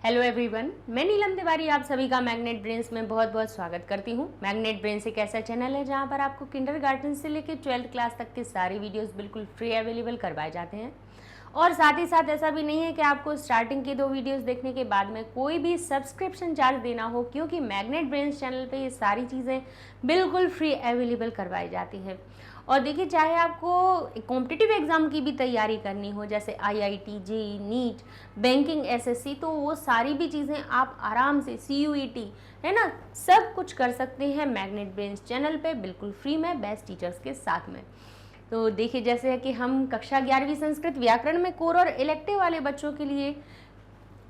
Hello everyone, मैं नीलम तिवारी आप सभी का मैग्नेट ब्रेन्स में बहुत बहुत स्वागत करती हूँ। मैग्नेट ब्रेन्स एक ऐसा चैनल है जहाँ पर आपको किंडरगार्टन से लेकर 12th क्लास तक के सारे वीडियोस बिल्कुल फ्री अवेलेबल करवाए जाते हैं। और साथ ही साथ ऐसा भी नहीं है कि आपको स्टार्टिंग के 2 वीडियोस देखने के बाद में कोई भी सब्सक्रिप्शन चार्ज देना हो, क्योंकि मैग्नेट ब्रेन्स चैनल पे ये सारी चीज़ें बिल्कुल फ्री अवेलेबल करवाई जाती हैं। और देखिए, चाहे आपको कॉम्पिटिटिव एग्ज़ाम की भी तैयारी करनी हो, जैसे IIT, JEE, NEET, banking, SSC, तो वो सारी भी चीज़ें आप आराम से सीयूईटी, है ना, सब कुछ कर सकते हैं मैग्नेट ब्रेन्स चैनल पे बिल्कुल फ्री में बेस्ट टीचर्स के साथ में। तो देखिए, जैसे है कि हम कक्षा 11वीं संस्कृत व्याकरण में कोर और इलेक्टिव वाले बच्चों के लिए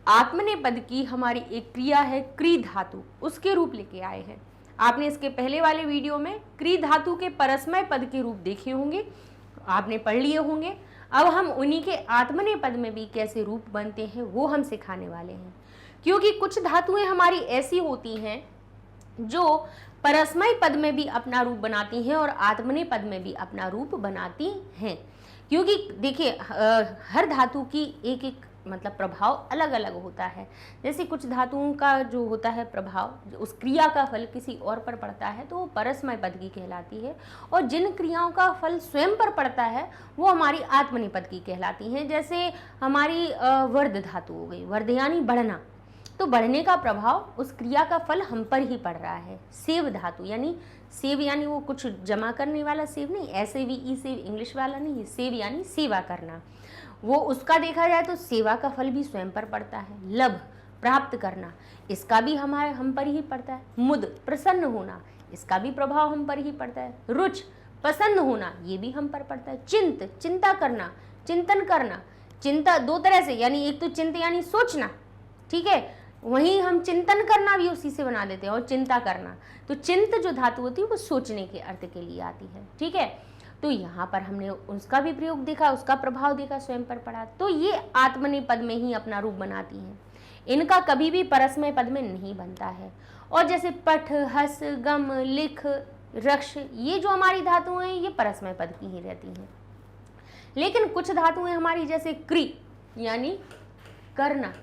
आत्मनेपद की हमारी एक क्रिया है क्री धातु, उसके रूप लेके आए हैं। आपने इसके पहले वाले वीडियो में क्री धातु के परस्मय पद के रूप देखे होंगे, आपने पढ़ लिए होंगे। अब हम उन्हीं के आत्मनेपद में भी कैसे रूप बनते हैं वो हम सिखाने वाले हैं, क्योंकि कुछ धातुएं हमारी ऐसी होती हैं जो परस्मय पद में भी अपना रूप बनाती हैं और आत्मनेपद में भी अपना रूप बनाती हैं। क्योंकि देखिए, हर धातु की एक एक मतलब प्रभाव अलग अलग होता है। जैसे कुछ धातुओं का जो होता है प्रभाव, उस क्रिया का फल किसी और पर पड़ता है तो वो परस्मय पद की कहलाती है, और जिन क्रियाओं का फल स्वयं पर पड़ता है वो हमारी आत्मनेपद की कहलाती हैं। जैसे हमारी वर्ध धातु हो गई, वर्ध यानी बढ़ना, तो बढ़ने का प्रभाव उस क्रिया का फल हम पर ही पड़ रहा है। सेव धातु यानी, सेव यानी वो कुछ जमा करने वाला सेव नहीं, ऐसे भी ई सेव इंग्लिश वाला नहीं, सेव यानी सेवा करना, वो उसका देखा जाए तो सेवा का फल भी स्वयं पर पड़ता है। लभ प्राप्त करना, इसका भी हम पर ही पड़ता है। मुद प्रसन्न होना, इसका भी प्रभाव हम पर ही पड़ता है। रुच पसंद होना, ये भी हम पर पड़ता है। चिंत चिंता करना, चिंतन करना, चिंता दो तरह से, यानी एक तो चिंता यानी सोचना, ठीक है, वहीं हम चिंतन करना भी उसी से बना देते हैं, और चिंता करना, तो चिंत जो धातु होती है वो सोचने के अर्थ के लिए आती है, ठीक है। तो यहाँ पर हमने उसका भी प्रयोग देखा, उसका प्रभाव देखा, स्वयं पर पड़ा, तो ये आत्मनेपद में ही अपना रूप बनाती हैं। इनका कभी भी परस्मय पद में नहीं बनता है। और जैसे पठ, हस, गम, लिख, रक्ष, ये जो हमारी धातुएं हैं ये परस्मय पद की ही रहती हैं। लेकिन कुछ धातुएं हमारी जैसे क्री यानी करना,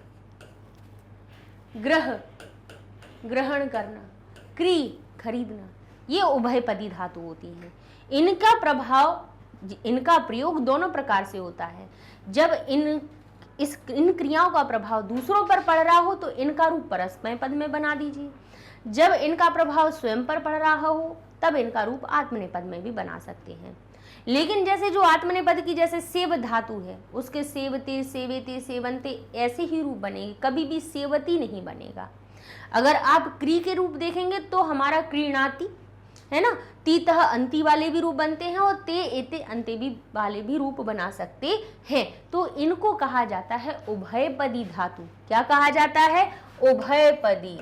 ग्रह ग्रहण करना, क्री खरीदना, ये उभयपदी धातु होती हैं। इनका प्रभाव, इनका प्रयोग दोनों प्रकार से होता है। जब इन क्रियाओं का प्रभाव दूसरों पर पड़ रहा हो तो इनका रूप परस्मय पद में बना दीजिए। जब इनका प्रभाव स्वयं पर पड़ रहा हो तब इनका रूप आत्मनेपद में भी बना सकते हैं। लेकिन जैसे जो आत्मनेपद की जैसे सेव धातु है, उसके सेवते, सेवेते, सेवंते ऐसे ही रूप बनेंगे, कभी भी सेवती नहीं बनेगा। अगर आप क्री के रूप देखेंगे तो हमारा क्रीणाति है ना, तीतः अंति वाले भी रूप बनते हैं, और ते एते अंते भी वाले भी रूप बना सकते हैं। तो इनको कहा जाता है उभयपदी धातु। क्या कहा जाता है? उभयपदी।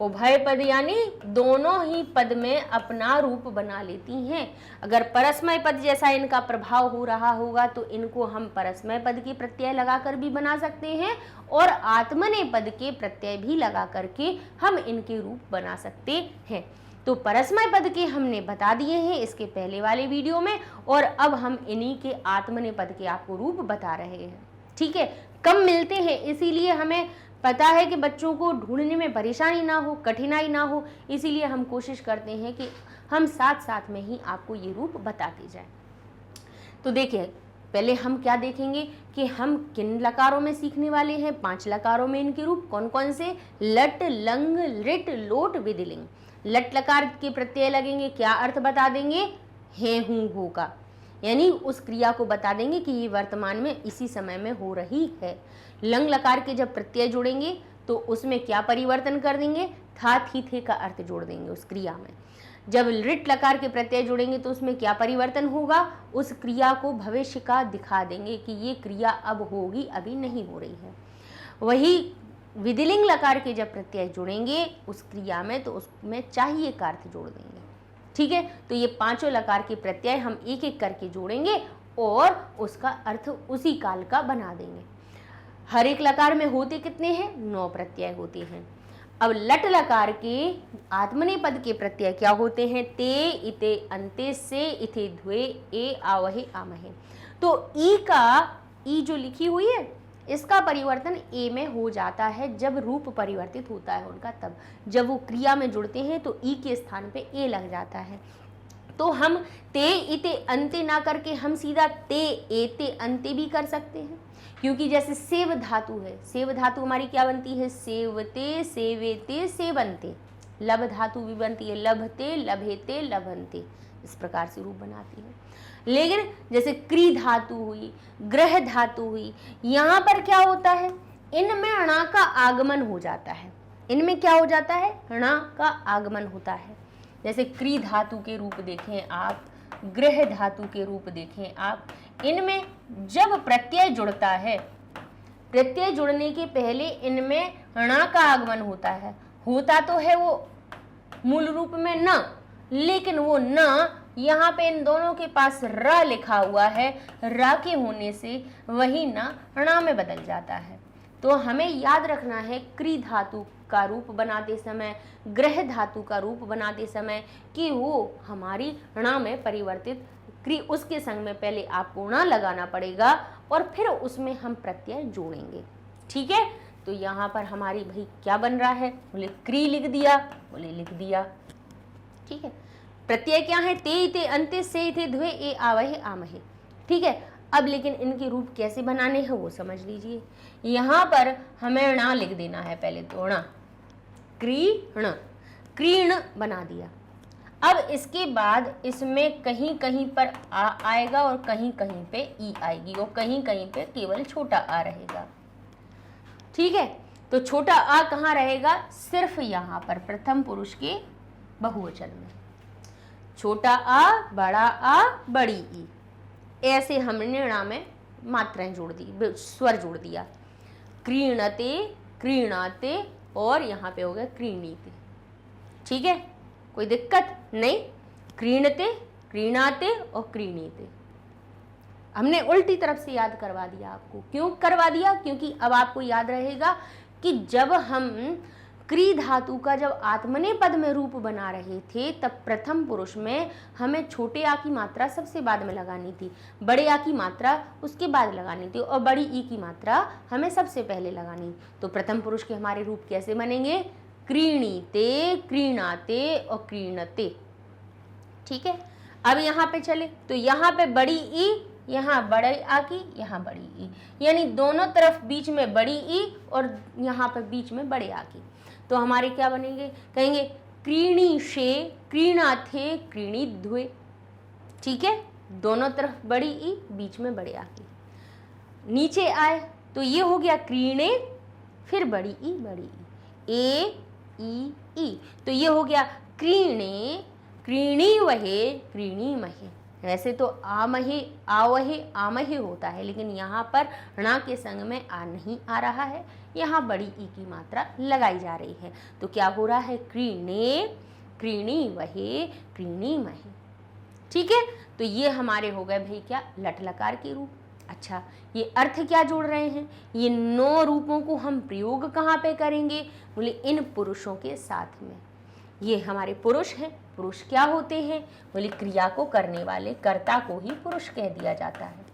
उभयपद यानी दोनों ही पद में अपना रूप बना लेती हैं। अगर परस्मय पद जैसा इनका प्रभाव हो रहा होगा तो इनको हम परस्मय पद के प्रत्यय लगाकर भी बना सकते हैं, और आत्मनेपद के प्रत्यय भी लगा करके हम इनके रूप बना सकते हैं। तो परस्मय पद के हमने बता दिए हैं इसके पहले वाले वीडियो में, और अब हम इन्हीं के आत्मनेपद के आपको रूप बता रहे हैं, ठीक है। कम मिलते हैं, इसीलिए हमें पता है कि बच्चों को ढूंढने में परेशानी ना हो, कठिनाई ना हो, इसीलिए हम कोशिश करते हैं कि हम साथ साथ में ही आपको ये रूप बताते जाएं। तो देखिए, पहले हम क्या देखेंगे कि हम किन लकारों में सीखने वाले हैं। 5 लकारों में इनके रूप कौन कौन से? लट, लंग, लिट, लोट, विधिलिंग। लट लकार के प्रत्यय लगेंगे, क्या अर्थ बता देंगे? है, हूँ, हो का, यानी उस क्रिया को बता देंगे कि ये वर्तमान में इसी समय में हो रही है। लंग लकार के जब प्रत्यय जोड़ेंगे तो उसमें क्या परिवर्तन कर देंगे? था, थी, थे का अर्थ जोड़ देंगे उस क्रिया में। जब लिट लकार के प्रत्यय जोड़ेंगे तो उसमें क्या परिवर्तन होगा? उस क्रिया को भविष्य का दिखा देंगे कि ये क्रिया अब होगी, अभी नहीं हो रही है। वही विधिलिंग लकार के जब प्रत्यय जुड़ेंगे उस क्रिया में तो उसमें चाहिए का अर्थ जोड़ देंगे, ठीक है। तो ये 5 लकार के प्रत्यय हम एक एक करके जोड़ेंगे और उसका अर्थ उसी काल का बना देंगे। हर एक लकार में होते कितने हैं? 9 प्रत्यय होते हैं। अब लट लकार के आत्मनेपद के प्रत्यय क्या होते हैं? ते, इते, अंते, से, इथे, ध्वे, ए, आवहे, आमहे। तो ई का, ई जो लिखी हुई है इसका परिवर्तन ए में हो जाता है जब रूप परिवर्तित होता है उनका, तब जब वो क्रिया में जुड़ते हैं तो ई के स्थान पे ए लग जाता है। तो हम ते इते अंते ना करके हम सीधा ते एते अंते भी कर सकते हैं, क्योंकि जैसे सेव धातु है, सेव धातु हमारी क्या बनती है, सेवते सेवेते सेवंते। लब धातु भी बनती है, लभते लभेते लभंते, इस प्रकार से रूप बनाती है। लेकिन जैसे क्री धातु हुई, ग्रह धातु हुई, यहाँ पर क्या होता है, इनमें ण का आगमन हो जाता है। इनमें क्या हो जाता है, ण का आगमन होता है। जैसे क्री धातु के रूप देखें आप, ग्रह धातु के रूप देखें आप, इनमें जब प्रत्यय जुड़ता है, प्रत्यय जुड़ने के पहले इनमें ण का आगमन होता है। होता तो है वो मूल रूप में न, लेकिन वो न यहाँ पे इन दोनों के पास र लिखा हुआ है, र के होने से वही न ण में बदल जाता है। तो हमें याद रखना है क्री धातु का रूप बनाते समय, ग्रह धातु का रूप बनाते समय कि वो हमारी ण में परिवर्तित क्री, उसके संग में पहले आपको ण लगाना पड़ेगा और फिर उसमें हम प्रत्यय जोड़ेंगे। ठीक है, तो यहाँ पर हमारी भाई क्या बन रहा है, बोले क्री लिख दिया, बोले लिख दिया। ठीक है, प्रत्यय क्या है, ते ते अंते से थे ध्वे ए आवहे आमहे। ठीक है, अब लेकिन इनके रूप कैसे बनाने हैं वो समझ लीजिए। यहाँ पर हमें ण लिख देना है, पहले तो ण, क्रीण, क्रीण बना दिया। अब इसके बाद इसमें कहीं कहीं पर आ आएगा और कहीं कहीं पे ई आएगी और कहीं कहीं पे केवल छोटा आ रहेगा। ठीक है, तो छोटा आ कहाँ रहेगा, सिर्फ यहाँ पर प्रथम पुरुष के बहुवचन में। छोटा आ, बड़ा आ, बड़ी ई, ऐसे हमने ण में मात्राएं जोड़ दी, स्वर जोड़ दिया। क्रीणते, क्रीणाते और यहाँ पे हो गया क्रीणीते। ठीक है, कोई दिक्कत नहीं, क्रीणते, क्रीणाते और क्रीणीते। हमने उल्टी तरफ से याद करवा दिया आपको। क्यों करवा दिया, क्योंकि अब आपको याद रहेगा कि जब हम क्री धातु का जब आत्मनेपद में रूप बना रहे थे तब प्रथम पुरुष में हमें छोटे आ की मात्रा सबसे बाद में लगानी थी, बड़े आ की मात्रा उसके बाद लगानी थी और बड़ी ई की मात्रा हमें सबसे पहले लगानी। तो प्रथम पुरुष के हमारे रूप कैसे बनेंगे, क्रीणीते, क्रीणाते और क्रीणते। ठीक है, अब यहाँ पे चले तो यहाँ पे बड़ी ई, यहाँ बड़े आ की, यहाँ बड़ी ई, यानी दोनों तरफ बीच में बड़ी ई और यहाँ पर बीच में बड़े आ की। तो हमारे क्या बनेंगे, कहेंगे क्रीणीशे, क्रीणाथे, क्रीणीध्वे। ठीक है, दोनों तरफ बड़ी ई, बीच में बड़े आ की। नीचे आए तो ये हो गया क्रीणे, फिर बड़ी ई, बड़ी ई, ए ई ई, तो ये हो गया क्रीणे, क्रीणीवहे, क्रीणीमहे। वैसे तो आमहे, आवहे, आमहे होता है, लेकिन यहाँ पर ण के संग में आ नहीं आ रहा है, यहाँ बड़ी ई की मात्रा लगाई जा रही है। तो क्या हो रहा है, क्रीणे, क्रीणीवहे, क्रीणीमहे। ठीक है, तो ये हमारे हो गए भाई क्या, लट लकार के रूप। अच्छा, ये अर्थ क्या जोड़ रहे हैं, ये 9 रूपों को हम प्रयोग कहाँ पे करेंगे, बोले इन पुरुषों के साथ में। ये हमारे पुरुष हैं। पुरुष क्या होते हैं, बोले क्रिया को करने वाले, कर्ता को ही पुरुष कह दिया जाता है।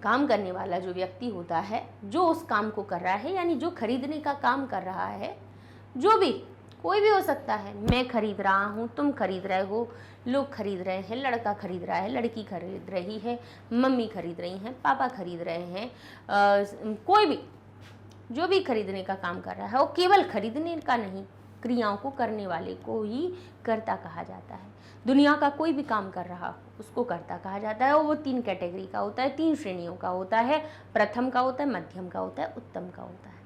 काम करने वाला जो व्यक्ति होता है, जो उस काम को कर रहा है, यानी जो खरीदने का काम कर रहा है, जो भी कोई भी हो सकता है। मैं खरीद रहा हूँ, तुम खरीद रहे हो, लोग खरीद रहे हैं, लड़का खरीद रहा है, लड़की खरीद रही है, मम्मी खरीद रही हैं, पापा खरीद रहे हैं, कोई भी जो भी खरीदने का काम कर रहा है, वो केवल खरीदने का नहीं, क्रियाओं को करने वाले को ही कर्ता कहा जाता है। दुनिया का कोई भी काम कर रहा उसको कर्ता कहा जाता है। और वो 3 कैटेगरी का होता है, 3 श्रेणियों का होता है। प्रथम का होता है, मध्यम का होता है, उत्तम का होता है।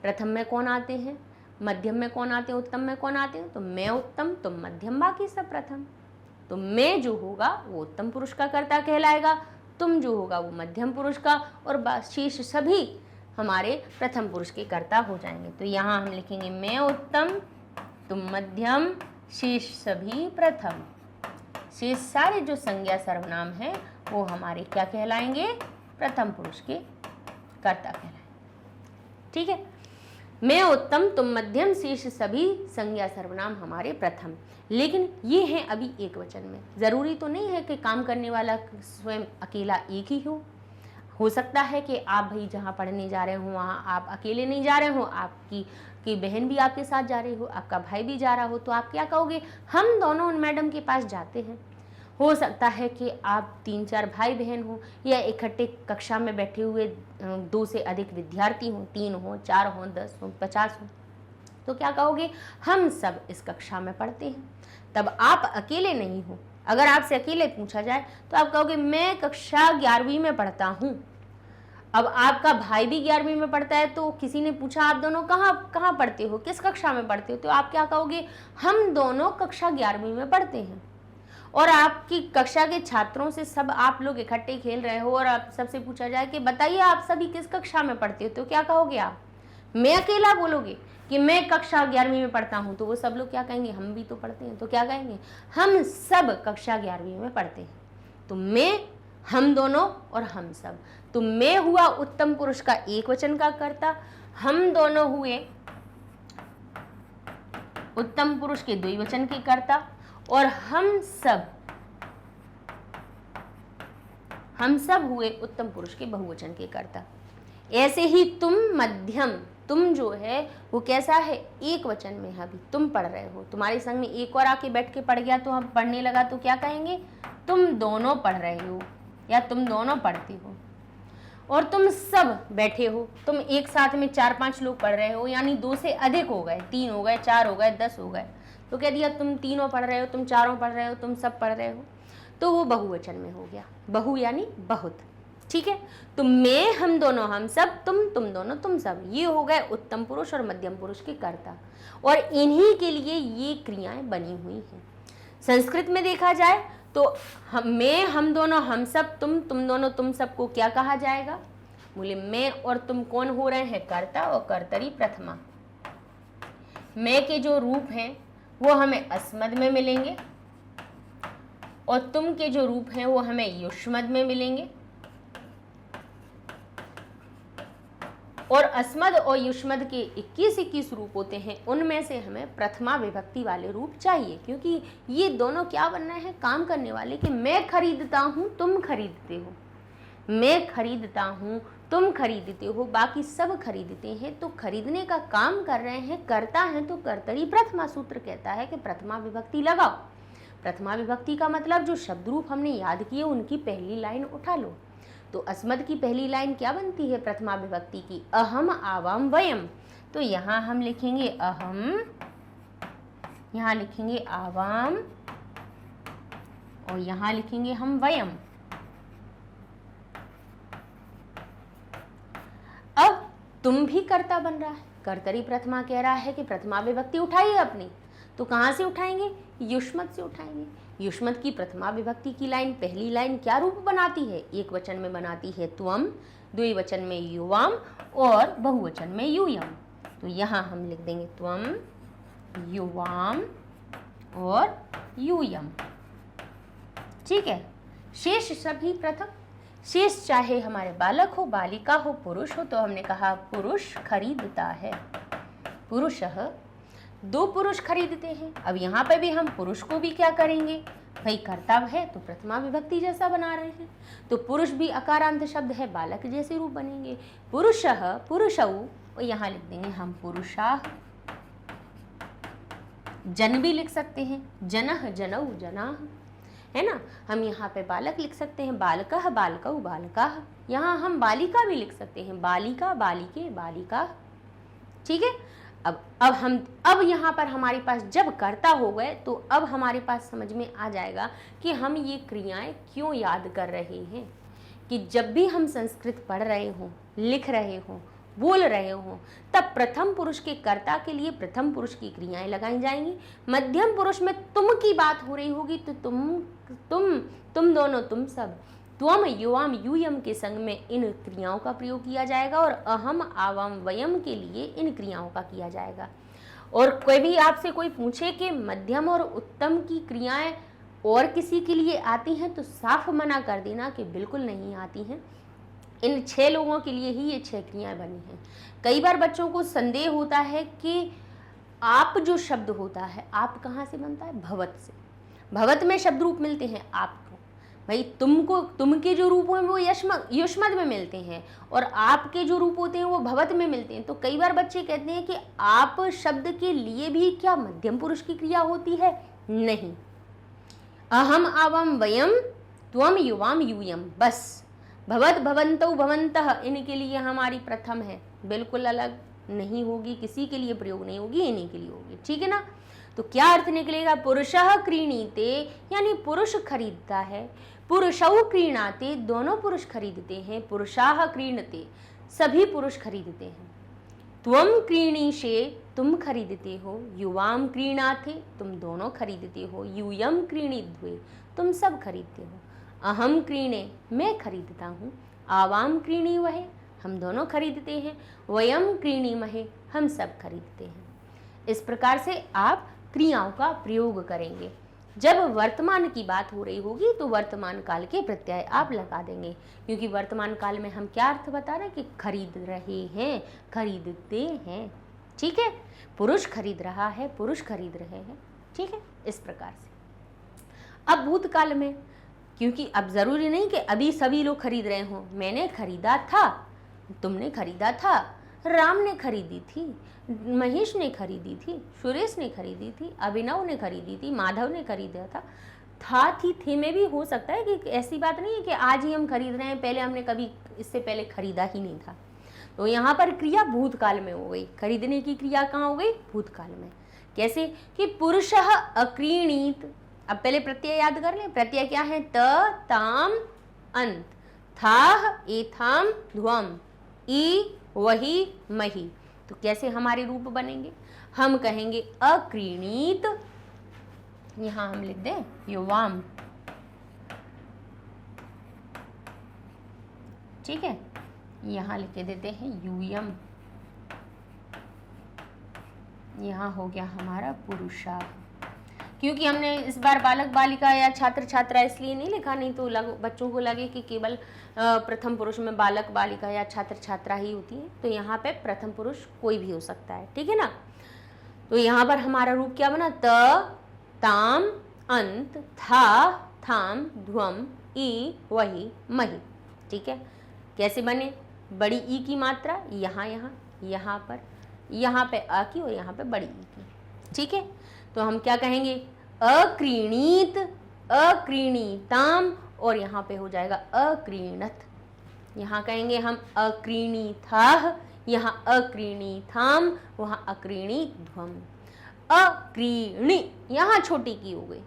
प्रथम में कौन आते हैं, मध्यम में कौन आते हैं, उत्तम में कौन आते हैं, तो मैं उत्तम, तुम मध्यम, बाकी सब प्रथम। तो मैं जो होगा वो उत्तम पुरुष का कर्ता कहलाएगा, तुम जो होगा वो मध्यम पुरुष का, और शेष सभी हमारे प्रथम पुरुष के कर्ता हो जाएंगे। तो यहाँ हम लिखेंगे मैं उत्तम, तुम मध्यम, शेष सभी प्रथम। शेष सारे जो संज्ञा सर्वनाम है वो हमारे क्या कहलाएंगे, प्रथम पुरुष के कर्ता कहलाएंगे। ठीक है, मैं उत्तम, तुम मध्यम, शेष सभी संज्ञा सर्वनाम हमारे प्रथम। लेकिन ये है अभी एक वचन में। जरूरी तो नहीं है कि काम करने वाला स्वयं अकेला एक ही हो सकता है कि आप भाई जहाँ पढ़ने जा रहे हो वहाँ आप अकेले नहीं जा रहे हो, आपकी बहन भी आपके साथ जा रही हो, आपका भाई भी जा रहा हो, तो आप क्या कहोगे, हम दोनों उन मैडम के पास जाते हैं। हो सकता है कि आप 3-4 भाई बहन हो या इकट्ठे कक्षा में बैठे हुए 2 से अधिक विद्यार्थी हो, 3 हो, 4 हो, 10 हो, 50 हो, तो क्या कहोगे, हम सब इस कक्षा में पढ़ते हैं। तब आप अकेले नहीं हो। अगर आपसे अकेले पूछा जाए तो आप कहोगे मैं कक्षा 11वीं में पढ़ता हूँ। अब आपका भाई भी 11वीं में पढ़ता है, तो किसी ने पूछा आप दोनों कहाँ पढ़ते हो, किस कक्षा में पढ़ते हो, तो आप क्या कहोगे, हम दोनों कक्षा 11वीं में पढ़ते हैं। और आपकी कक्षा के छात्रों से सब आप लोग इकट्ठे खेल रहे हो और आप सबसे पूछा जाए कि बताइए आप सभी किस कक्षा में पढ़ते हो, तो क्या कहोगे आप, मैं अकेला बोलोगे कि मैं कक्षा 11वीं में पढ़ता हूँ, तो वो सब लोग क्या कहेंगे, हम भी तो पढ़ते हैं, तो क्या कहेंगे, हम सब कक्षा 11वीं में पढ़ते हैं। तो मैं, हम दोनों और हम सब, तो मैं हुआ उत्तम पुरुष का एक वचन का कर्ता, हम दोनों हुए उत्तम पुरुष के द्विवचन के कर्ता, और हम सब हुए उत्तम पुरुष के बहुवचन के कर्ता। ऐसे ही तुम मध्यम, तुम जो है वो कैसा है, एक वचन में है, अभी तुम पढ़ रहे हो, तुम्हारे संग में एक और आके बैठ के पढ़ गया तो हम पढ़ने लगा, तो क्या कहेंगे, तुम दोनों पढ़ रहे हो या तुम दोनों पढ़ते हो। और तुम सब बैठे हो, तुम एक साथ में 4-5 लोग पढ़ रहे हो, यानी 2 से अधिक हो गए, 3 हो गए, 4 हो गए, 10 हो गए, तो कह दिया तुम तीनों पढ़ रहे हो, तुम चारों पढ़ रहे हो, तुम सब पढ़ रहे हो, तो वो बहुवचन में हो गया, बहु यानी बहुत। ठीक है, तो मैं, हम दोनों, हम सब, तुम दोनों, तुम सब, ये हो गए उत्तम पुरुष और मध्यम पुरुष के कर्ता, और इन्हीं के लिए ये क्रियाएं बनी हुई हैं। संस्कृत में देखा जाए तो मैं, हम दोनों, हम सब, तुम दोनों, तुम सब को क्या कहा जाएगा, बोले मैं और तुम कौन हो रहे हैं, कर्ता और कर्तरी प्रथमा। मैं के जो रूप हैं वो हमें अस्मद में मिलेंगे और तुम के जो रूप हैं वो हमें युष्मद में मिलेंगे, और अस्मद और युष्मद के 21 रूप होते हैं, उनमें से हमें प्रथमा विभक्ति वाले रूप चाहिए, क्योंकि ये दोनों क्या बनना है, काम करने वाले, कि मैं खरीदता हूँ तुम खरीदते हो, मैं खरीदता हूँ तुम खरीदते हो, बाकी सब खरीदते हैं, तो खरीदने का काम कर रहे हैं, करता है, तो कर्तरी प्रथमा सूत्र कहता है कि प्रथमा विभक्ति लगाओ। प्रथमा विभक्ति का मतलब जो शब्द रूप हमने याद किए उनकी पहली लाइन उठा लो। तो अस्मद की पहली लाइन क्या बनती है प्रथमा विभक्ति की, अहम आवाम वयम, तो यहाँ हम लिखेंगे अहम, यहाँ लिखेंगे आवाम, और यहाँ लिखेंगे हम वयम। अब तुम भी कर्ता बन रहा है, कर्तरी प्रथमा कह रहा है कि प्रथमा विभक्ति उठाइए अपनी, तो कहाँ से उठाएंगे, युष्मद से उठाएंगे। युष्मद की प्रथमा विभक्ति की लाइन, पहली लाइन क्या रूप बनाती है, एक वचन में बनाती है त्वम, द्विवचन में युवाम और बहुवचन में यूयम। तो यहाँ हम लिख देंगे त्वम, युवाम और यूयम। ठीक है, शेष सभी प्रथम, शेष चाहे हमारे बालक हो, बालिका हो, पुरुष हो, तो हमने कहा पुरुष खरीदता है, पुरुषः, 2 पुरुष खरीदते हैं। अब यहाँ पे भी हम पुरुष को भी क्या करेंगे, भाई कर्तव्य है तो प्रथमा विभक्ति जैसा बना रहे हैं, तो पुरुष भी अकारांत शब्द है, बालक जैसे रूप बनेंगे, पुरुषः, पुरुषौ, और यहाँ लिख देंगे हम पुरुषाः। जन भी लिख सकते हैं, जनः, जनौ, जनाः, है ना। हम यहाँ पे बालक लिख सकते हैं, बालकः, बालकौ, बालकाः। यहाँ हम बालिका भी लिख सकते हैं, बालिका, बालिके, बालिका। ठीक है, अब यहाँ पर हमारे पास जब कर्ता हो गए तो अब हमारे पास समझ में आ जाएगा कि हम ये क्रियाएं क्यों याद कर रहे हैं, कि जब भी हम संस्कृत पढ़ रहे हो, लिख रहे हो, बोल रहे हो, तब प्रथम पुरुष के कर्ता के लिए प्रथम पुरुष की क्रियाएं लगाई जाएंगी। मध्यम पुरुष में तुम की बात हो रही होगी तो तुम दोनों, तुम सब, त्वम, युवाम, यूयम के संग में इन क्रियाओं का प्रयोग किया जाएगा, और अहम, आवाम, वयम के लिए इन क्रियाओं का किया जाएगा। और कोई भी आपसे कोई पूछे कि मध्यम और उत्तम की क्रियाएं और किसी के लिए आती हैं, तो साफ मना कर देना कि बिल्कुल नहीं आती हैं, इन 6 लोगों के लिए ही ये 6 क्रियाएं बनी हैं। कई बार बच्चों को संदेह होता है कि आप जो शब्द होता है, आप कहाँ से बनता है, भवत से, भवत में शब्द रूप मिलते हैं आपको, भाई तुम के जो रूप हैं वो युष्मद में मिलते हैं और आपके जो रूप होते हैं वो भवत में मिलते हैं। तो कई बार बच्चे कहते हैं कि आप शब्द के लिए भी क्या मध्यम पुरुष की क्रिया होती है? नहीं। अहम आवाम वयम त्वम युवाम यूयम, बस भवत भवंतौ भवंतः इनके लिए हमारी प्रथम है, बिल्कुल अलग नहीं होगी, किसी के लिए प्रयोग नहीं होगी, इन्हीं के लिए होगी। ठीक है ना? तो क्या अर्थ निकलेगा? पुरुषः क्रीणीते यानी पुरुष खरीदता है, पुरुषौ क्रीणाते दोनों पुरुष खरीदते हैं, पुरुषाः क्रीणते सभी पुरुष खरीदते हैं, त्वम क्रीणीषे तुम खरीदते हो, युवाम क्रीणाथे तुम दोनों खरीदते हो, यूयम क्रीणीद्वे तुम सब खरीदते हो, अहम क्रीणे मैं खरीदता हूँ, आवाम क्रीणी वह हम दोनों खरीदते हैं, वयम क्रीणीमहे हम सब खरीदते हैं। इस प्रकार से आप क्रियाओं का प्रयोग करेंगे। जब वर्तमान की बात हो रही होगी तो वर्तमान काल के प्रत्यय आप लगा देंगे, क्योंकि वर्तमान काल में हम क्या अर्थ बता रहे हैं कि खरीद रहे हैं, खरीदते हैं। ठीक है, पुरुष खरीद रहा है, पुरुष खरीद रहे हैं। ठीक है, इस प्रकार से। अब भूतकाल में, क्योंकि अब जरूरी नहीं कि अभी सभी लोग खरीद रहे हों। मैंने खरीदा था, तुमने खरीदा था, राम ने खरीदी थी, महेश ने खरीदी थी, सुरेश ने खरीदी थी, अभिनव ने खरीदी थी, माधव ने खरीदा था थी थे में भी हो सकता है कि ऐसी बात नहीं है कि आज ही हम खरीद रहे हैं, पहले हमने कभी इससे पहले खरीदा ही नहीं था। तो यहाँ पर क्रिया भूतकाल में हो गई, खरीदने की क्रिया कहाँ हो गई? भूतकाल में। कैसे कि पुरुषः अक्रीणीत। अब पहले प्रत्यय याद कर लें। प्रत्यय क्या है? त ताम अंत, थाह एथाम ध्वम, ई वही मही। तो कैसे हमारे रूप बनेंगे? हम कहेंगे अक्रीणीत, यहां हम लिख दें युवाम। ठीक है, यहां लिख देते हैं यूयम, यहां हो गया हमारा पुरुषा। क्योंकि हमने इस बार बालक बालिका या छात्र छात्रा इसलिए नहीं लिखा, नहीं तो बच्चों को लगे कि केवल प्रथम पुरुष में बालक बालिका या छात्र छात्रा ही होती है। तो यहाँ पे प्रथम पुरुष कोई भी हो सकता है। ठीक है ना? तो यहाँ पर हमारा रूप क्या बना? त ताम अंत, था थाम ध्वम, ई वही मही। ठीक है, कैसे बने? बड़ी ई की मात्रा यहाँ पर, यहाँ पे अ की और यहाँ पे बड़ी ई की। ठीक है, तो हम क्या कहेंगे? अक्रीणीत, अक्रीणीताम, और यहाँ पे हो जाएगा अक्रीणत। यहाँ कहेंगे हम अक्रीणीथाः, यहाँ अक्रीणीथाम, वहाँ अक्रीणीध्वम। अक्रीणी यहाँ छोटी की हो गई।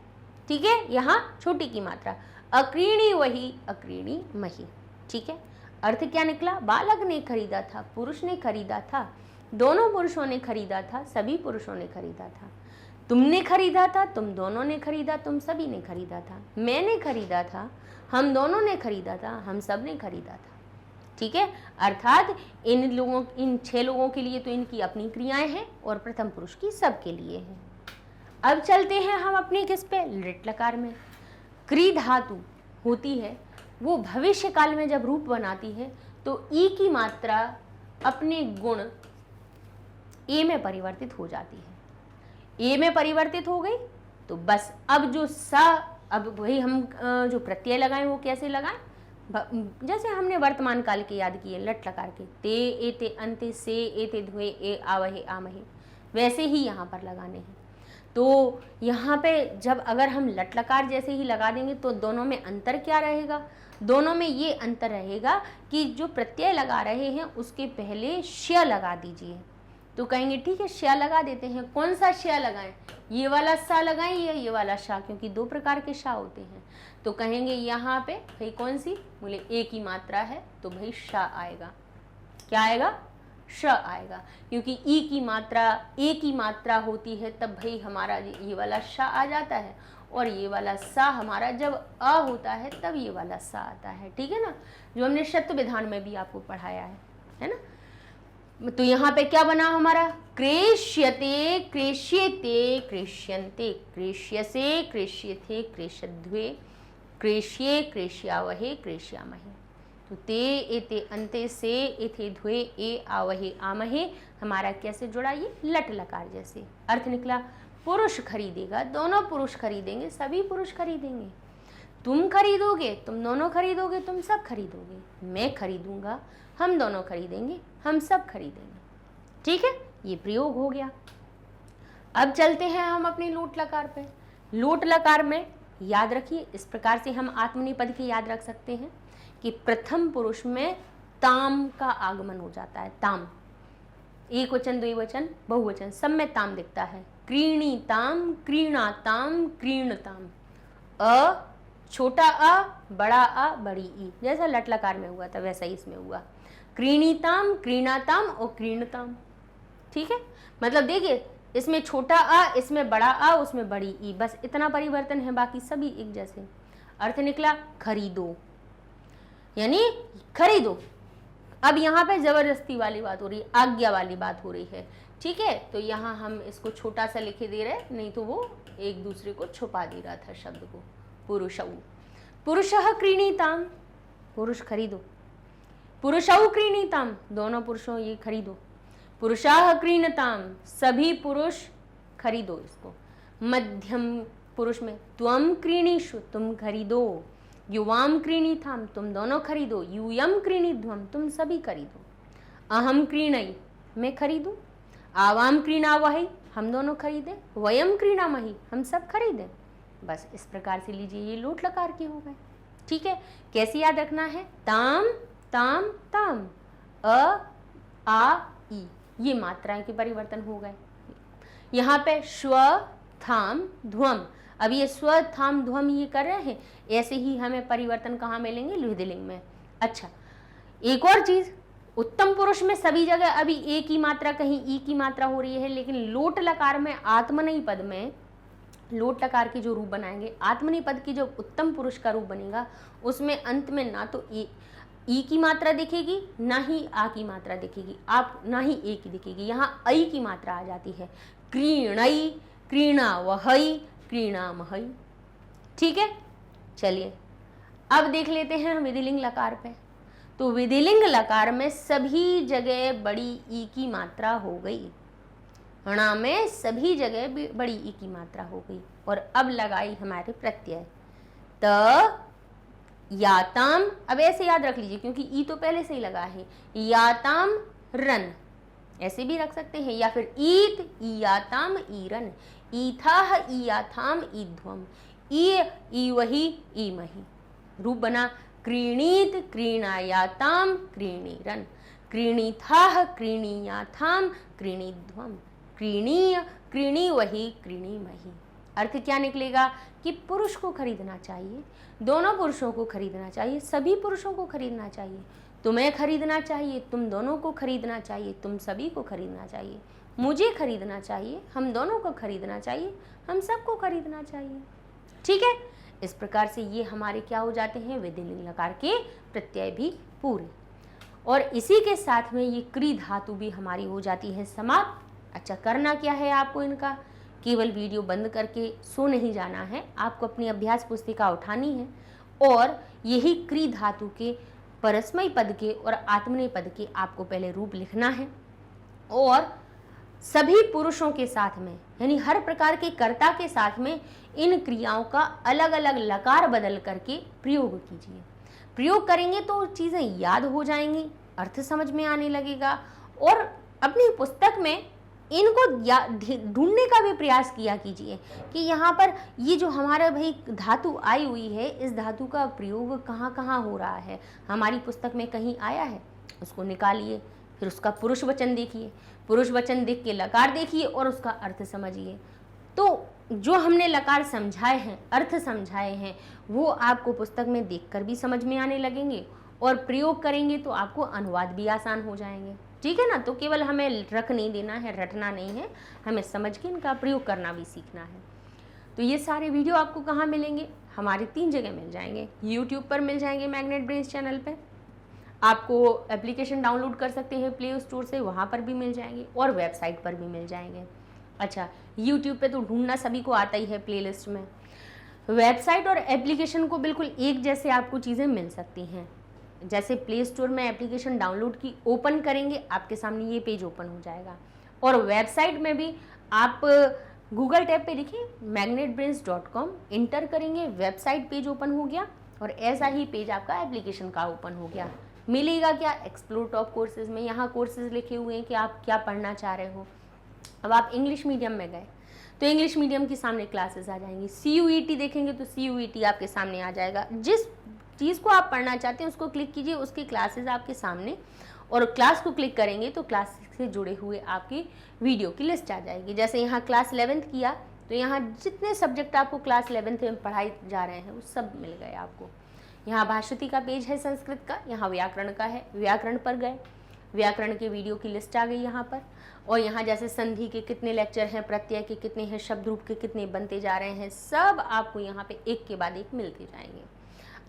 ठीक है, यहाँ छोटी की मात्रा। अक्रीणी वही, अक्रीणी मही। ठीक है, अर्थ क्या निकला? बालक ने खरीदा था, पुरुष ने खरीदा था, दोनों पुरुषों ने खरीदा था, सभी पुरुषों ने खरीदा था। तुमने खरीदा था, तुम दोनों ने खरीदा, तुम सभी ने खरीदा था। मैंने खरीदा था, हम दोनों ने खरीदा था, हम सब ने खरीदा था। ठीक है, अर्थात इन 6 लोगों के लिए तो इनकी अपनी क्रियाएं हैं और प्रथम पुरुष की सबके लिए है। अब चलते हैं हम अपने किस पे? लिट लकार में। क्री धातु होती है, वो भविष्य काल में जब रूप बनाती है तो ई की मात्रा अपने गुण ए में परिवर्तित हो जाती है। ए में परिवर्तित हो गई तो बस अब जो सा, अब वही हम जो प्रत्यय लगाएं वो कैसे लगाएं? जैसे हमने वर्तमान काल के याद किए लट लकार के, ते एते अंते से एते ध्वे ए आवहे आमहे, वैसे ही यहाँ पर लगाने हैं। तो यहाँ पे जब अगर हम लट लकार जैसे ही लगा देंगे तो दोनों में अंतर क्या रहेगा? दोनों में ये अंतर रहेगा कि जो प्रत्यय लगा रहे हैं उसके पहले श लगा दीजिए। तो कहेंगे ठीक है श लगा देते हैं। कौन सा श लगाएं? ये वाला सा लगाएं या ये वाला शा, क्योंकि 2 प्रकार के शा होते हैं। तो कहेंगे यहाँ पे भाई कौन सी? बोले ए की मात्रा है तो भाई शा आएगा। क्या आएगा? श आएगा, क्योंकि ई की मात्रा ए की मात्रा होती है तब भाई हमारा ये वाला शा आ जाता है, और ये वाला सा हमारा जब अ होता है तब ये वाला सा आता है। ठीक है ना, जो हमने शब्द विधान में भी आपको पढ़ाया है ना। तो यहाँ पे क्या बना हमारा? क्रेष्यते, क्रेष्यते, क्रेष्यन्ते, क्रेष्यसे, क्रेष्यथे, क्रेष्यध्वे, क्रेष्ये, क्रेष्यावहे, क्रेष्यामहे। तो ते एते अंते से एथे ध्वे ए आवहे आमहे हमारा कैसे जुड़ा? ये लट लकार जैसे। अर्थ निकला पुरुष खरीदेगा, दोनों पुरुष खरीदेंगे, सभी पुरुष खरीदेंगे। तुम खरीदोगे, तुम दोनों खरीदोगे, तुम सब खरीदोगे, मैं खरीदूंगा, हम दोनों खरीदेंगे, हम सब खरीदेंगे। ठीक है, ये प्रयोग हो गया। अब चलते हैं हम अपनी लोट लकार पे। लोट लकार में याद रखिए, इस प्रकार से हम आत्मनेपद के याद रख सकते हैं कि प्रथम पुरुष में ताम का आगमन हो जाता है। ताम, एक वचन, द्विवचन, बहुवचन, सब में ताम दिखता है। क्रीणीताम, क्रीणाताम, क्रीणताम। अ, छोटा अ, बड़ा अ, बड़ी ई, जैसा लट लकार में हुआ था वैसा ही इसमें हुआ। क्रीणीताम, क्रीणाताम और क्रीणताम। ठीक है, मतलब देखिए, इसमें छोटा अ, इसमें बड़ा अ, उसमें बड़ी ई, बस इतना परिवर्तन है, बाकी सभी एक जैसे। अर्थ निकला खरीदो, यानी खरीदो। अब यहाँ पे जबरदस्ती वाली बात हो रही है, आज्ञा वाली बात हो रही है। ठीक है, तो यहाँ हम इसको छोटा सा लिखे दे रहे, नहीं तो वो एक दूसरे को छुपा दे रहा था शब्द को। पुरुषौ, पुरुषः क्रीणीताम, पुरुष खरीदो। पुरुषौ क्रीणीताम, दोनों पुरुषों ये खरीदो। पुरुषाः क्रीणताम, सभी पुरुष खरीदो इसको। मध्यम पुरुष में त्वम क्रीणीषु, तुम खरीदो। युवाम क्रीणीताम, तुम दोनों खरीदो। यूयम क्रीणीध्वम, तुम सभी खरीदो। अहम क्रीणई, मैं खरीदूं। आवाम क्रीणावहै, हम दोनों खरीदे। वयम क्रीणामहि, हम सब खरीदे। बस इस प्रकार से लीजिए, ये लोट लकार के हो गए। ठीक है, कैसे याद रखना है? ताम ताम ताम, अ आ ई, ये मात्राएं के परिवर्तन हो गए। यहाँ पे स्व थाम ध्वम, अब ये स्व थाम ध्वम ये कर रहे हैं, ऐसे ही हमें परिवर्तन कहाँ मिलेंगे? लुहिदिलिंग में। अच्छा, एक और चीज, उत्तम पुरुष में सभी जगह अभी ए की मात्रा, कहीं ई की मात्रा हो रही है, लेकिन लोट लकार में आत्मनेयी पद में लोट लकार के जो रूप बनाएंगे, आत्मनेयी पद की जो उत्तम पुरुष का रूप बनेगा, उसमें अंत में ना तो ई की मात्रा दिखेगी, ना ही आ की मात्रा दिखेगी, आप ना ही ए की दिखेगी, यहाँ ऐ की मात्रा आ जाती है। क्रीणई, क्रीणावहै, क्रीणामहै। ठीक है, चलिए अब देख लेते हैं हम विधिलिंग लकार पे। तो विधिलिंग लकार में सभी जगह बड़ी ई की मात्रा हो गई, हणा में सभी जगह बड़ी ई की मात्रा हो गई। और अब लगाई हमारे प्रत्यय त याताम, अब ऐसे याद रख लीजिए क्योंकि ई तो पहले से ही लगा है। याताम रन, ऐसे भी रख सकते हैं, या फिर ईत ईयाताम ईरन, ईथाह ईयाथाम ईध्वम, ई वही ई मही। रूप बना क्रीणीत क्रीणायाताम क्रीणीरन, क्रीणीथाह क्रीणीयाथाम क्रीणीध्वम, क्रीणीय क्रीणी वही क्रीणी मही। अर्थ क्या निकलेगा कि पुरुष को खरीदना चाहिए, दोनों पुरुषों को खरीदना चाहिए, सभी पुरुषों को खरीदना चाहिए, तुम्हें खरीदना चाहिए, तुम दोनों को खरीदना चाहिए, तुम सभी को खरीदना चाहिए, मुझे खरीदना चाहिए, हम दोनों को खरीदना चाहिए, हम सबको खरीदना चाहिए। ठीक है, इस प्रकार से ये हमारे क्या हो जाते हैं? विधिलिंग लकार के प्रत्यय भी पूरे। और इसी के साथ में ये क्री धातु भी हमारी हो जाती है समाप्त। अच्छा, करना क्या है आपको इनका? केवल वीडियो बंद करके सो नहीं जाना है, आपको अपनी अभ्यास पुस्तिका उठानी है और यही क्री धातु के परस्मयी पद के और आत्मनेयी पद के आपको पहले रूप लिखना है और सभी पुरुषों के साथ में, यानी हर प्रकार के कर्ता के साथ में इन क्रियाओं का अलग अलग लकार बदल करके प्रयोग कीजिए। प्रयोग करेंगे तो चीज़ें याद हो जाएंगी, अर्थ समझ में आने लगेगा और अपनी पुस्तक में इनको ढूंढने का भी प्रयास किया कीजिए कि यहाँ पर ये जो हमारा भाई धातु आई हुई है, इस धातु का प्रयोग कहाँ कहाँ हो रहा है, हमारी पुस्तक में कहीं आया है, उसको निकालिए, फिर उसका पुरुष वचन देखिए, पुरुष वचन देख के लकार देखिए और उसका अर्थ समझिए। तो जो हमने लकार समझाए हैं, अर्थ समझाए हैं, वो आपको पुस्तक में देखकर भी समझ में आने लगेंगे और प्रयोग करेंगे तो आपको अनुवाद भी आसान हो जाएंगे। ठीक है ना? तो केवल हमें रख नहीं देना है, रटना नहीं है, हमें समझ के इनका प्रयोग करना भी सीखना है। तो ये सारे वीडियो आपको कहाँ मिलेंगे? हमारे 3 जगह मिल जाएंगे। यूट्यूब पर मिल जाएंगे मैग्नेट ब्रेन्स चैनल पे, आपको एप्लीकेशन डाउनलोड कर सकते हैं प्ले स्टोर से, वहाँ पर भी मिल जाएंगे और वेबसाइट पर भी मिल जाएंगे। अच्छा, यूट्यूब पे तो ढूंढना सभी को आता ही है प्लेलिस्ट में, वेबसाइट और एप्लीकेशन को बिल्कुल एक जैसे आपको चीज़ें मिल सकती हैं। जैसे प्ले स्टोर में एप्लीकेशन डाउनलोड की, ओपन करेंगे आपके सामने ये पेज ओपन हो जाएगा और वेबसाइट में भी आप गूगल टैब पे लिखिए magnetbrains.com, इंटर करेंगे, वेबसाइट पेज ओपन हो गया और ऐसा ही पेज आपका एप्लीकेशन का ओपन हो गया। मिलेगा क्या, एक्सप्लोर टॉप कोर्सेज में यहाँ कोर्सेज लिखे हुए हैं कि आप क्या पढ़ना चाह रहे हो। अब आप इंग्लिश मीडियम में गए तो इंग्लिश मीडियम के सामने क्लासेस आ जाएंगी। CUET देखेंगे तो CUET आपके सामने आ जाएगा। जिस चीज़ को आप पढ़ना चाहते हैं उसको क्लिक कीजिए, उसकी क्लासेस आपके सामने, और क्लास को क्लिक करेंगे तो क्लास से जुड़े हुए आपकी वीडियो की लिस्ट आ जाएगी। जैसे यहाँ क्लास 11th किया तो यहाँ जितने सब्जेक्ट आपको क्लास 11th में पढ़ाए जा रहे हैं वो सब मिल गए आपको। यहाँ भाषिती का पेज है संस्कृत का, यहाँ व्याकरण का है, व्याकरण पर गए, व्याकरण के वीडियो की लिस्ट आ गई यहाँ पर। और यहाँ जैसे संधि के कितने लेक्चर हैं, प्रत्यय के कितने हैं, शब्द रूप के कितने बनते जा रहे हैं, सब आपको यहाँ पे एक के बाद एक मिलते जाएंगे।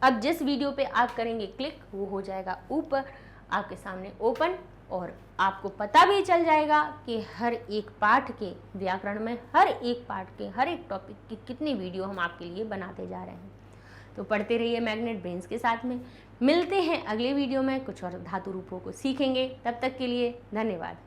अब जिस वीडियो पे आप करेंगे क्लिक वो हो जाएगा ऊपर आपके सामने ओपन, और आपको पता भी चल जाएगा कि हर एक पाठ के, व्याकरण में हर एक पाठ के, हर एक टॉपिक की कितनी वीडियो हम आपके लिए बनाते जा रहे हैं। तो पढ़ते रहिए मैग्नेट ब्रेन्स के साथ में। मिलते हैं अगले वीडियो में, कुछ और धातु रूपों को सीखेंगे। तब तक के लिए धन्यवाद।